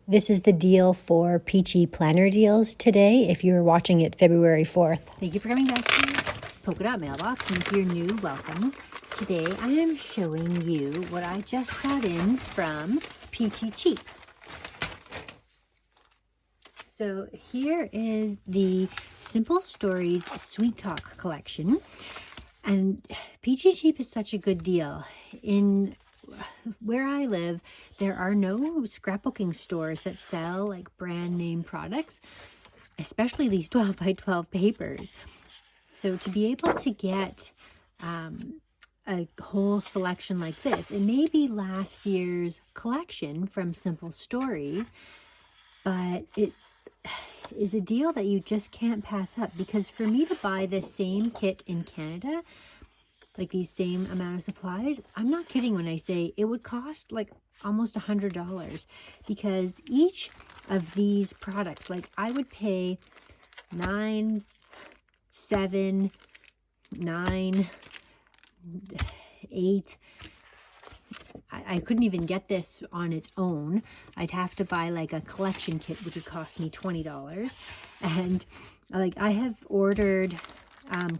This is the deal for Peachy planner deals today if you're watching it February 4th. Thank you for coming back to Polka Dot Mailbox, and if you're new, welcome. Today I am showing you what I just got in from Peachy Cheap. So here is the Simple Stories Sweet Talk collection, and Peachy Cheap is such a good deal. In where I live, there are no scrapbooking stores that sell like brand name products, especially these 12 by 12 papers. So to be able to get a whole selection like this, it may be last year's collection from Simple Stories, but it is a deal that you just can't pass up, because for me to buy the same kit in Canada, like these same amount of supplies, I'm not kidding when I say it would cost like almost $100, because each of these products, like I would pay 9, 7, 9, 8. I couldn't even get this on its own. I'd have to buy like a collection kit, which would cost me $20. And like I have ordered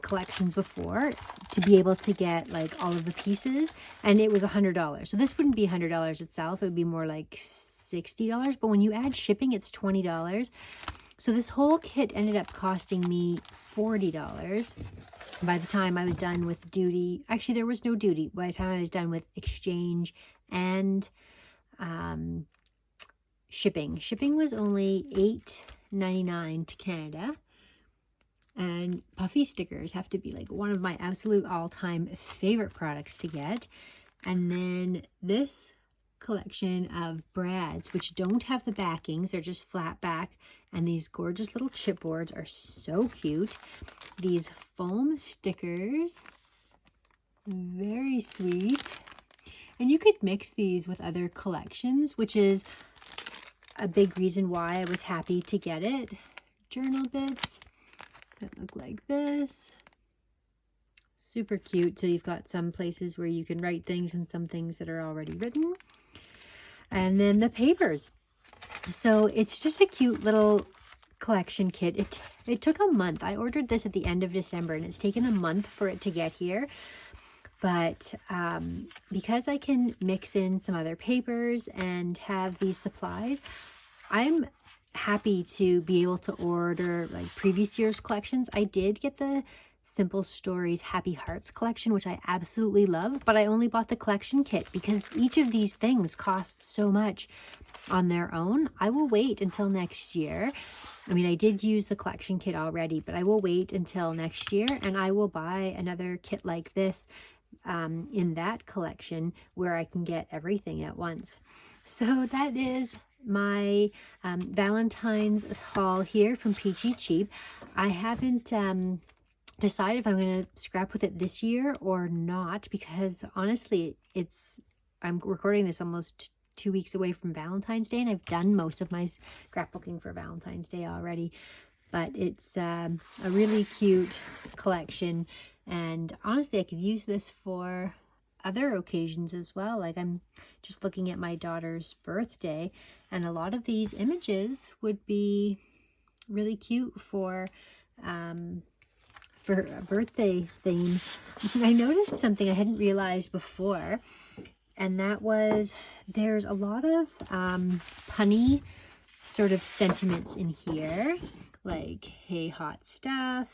collections before to be able to get like all of the pieces, and it was $100. So this wouldn't be $100 itself. It would be more like $60. But when you add shipping, it's $20. So this whole kit ended up costing me $40. By the time I was done with duty, actually there was no duty. By the time I was done with exchange and shipping was only $8.99 to Canada. And puffy stickers have to be like one of my absolute all-time favorite products to get. And then this collection of brads, which don't have the backings, they're just flat back, and these gorgeous little chipboards are so cute. These foam stickers, very sweet. And you could mix these with other collections, which is a big reason why I was happy to get it. Journal bits that look like this. Super cute. So you've got some places where you can write things and some things that are already written. And then the papers. So it's just a cute little collection kit. It took a month. I ordered this at the end of December, and it's taken a month for it to get here. But because I can mix in some other papers and have these supplies, I'm happy to be able to order like previous year's collections. I did get the Simple Stories Happy Hearts collection, which I absolutely love, but I only bought the collection kit because each of these things costs so much on their own. I will wait until next year. I mean, I did use the collection kit already, but I will wait until next year, and I will buy another kit like this in that collection where I can get everything at once. So that is my Valentine's haul here from Peachy Cheap. I haven't decide if I'm going to scrap with it this year or not, because honestly I'm recording this almost 2 weeks away from Valentine's Day, and I've done most of my scrapbooking for Valentine's Day already. But it's a really cute collection, and honestly I could use this for other occasions as well. Like I'm just looking at my daughter's birthday, and a lot of these images would be really cute for a birthday theme. I noticed something I hadn't realized before, and that was there's a lot of punny sort of sentiments in here, like hey hot stuff,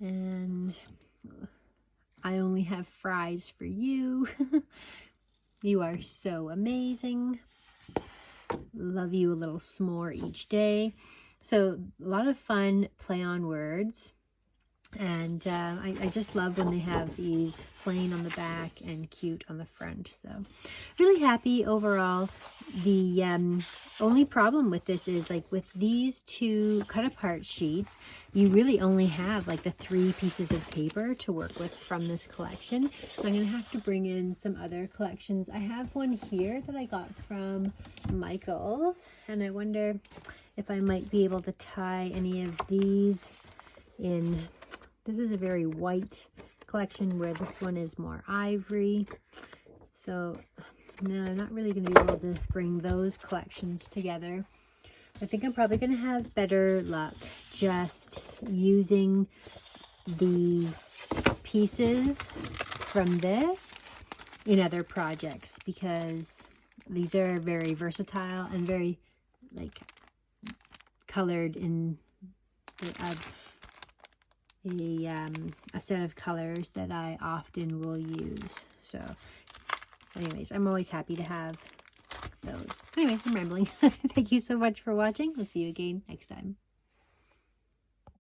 and I only have fries for you. You are so amazing. Love you a little s'more each day. So a lot of fun play on words. And I just love when they have these plain on the back and cute on the front. So really happy overall. The only problem with this is, like, with these two cut apart sheets, you really only have like the 3 pieces of paper to work with from this collection. So I'm going to have to bring in some other collections. I have one here that I got from Michael's, and I wonder if I might be able to tie any of these in. This is a very white collection, where this one is more ivory. So No, I'm not really going to be able to bring those collections together. I think I'm probably going to have better luck just using the pieces from this in other projects, because these are very versatile and very like colored in a set of colors that I often will use. So anyways, I'm always happy to have those. Anyways, I'm rambling. Thank you so much for watching. We'll see you again next time.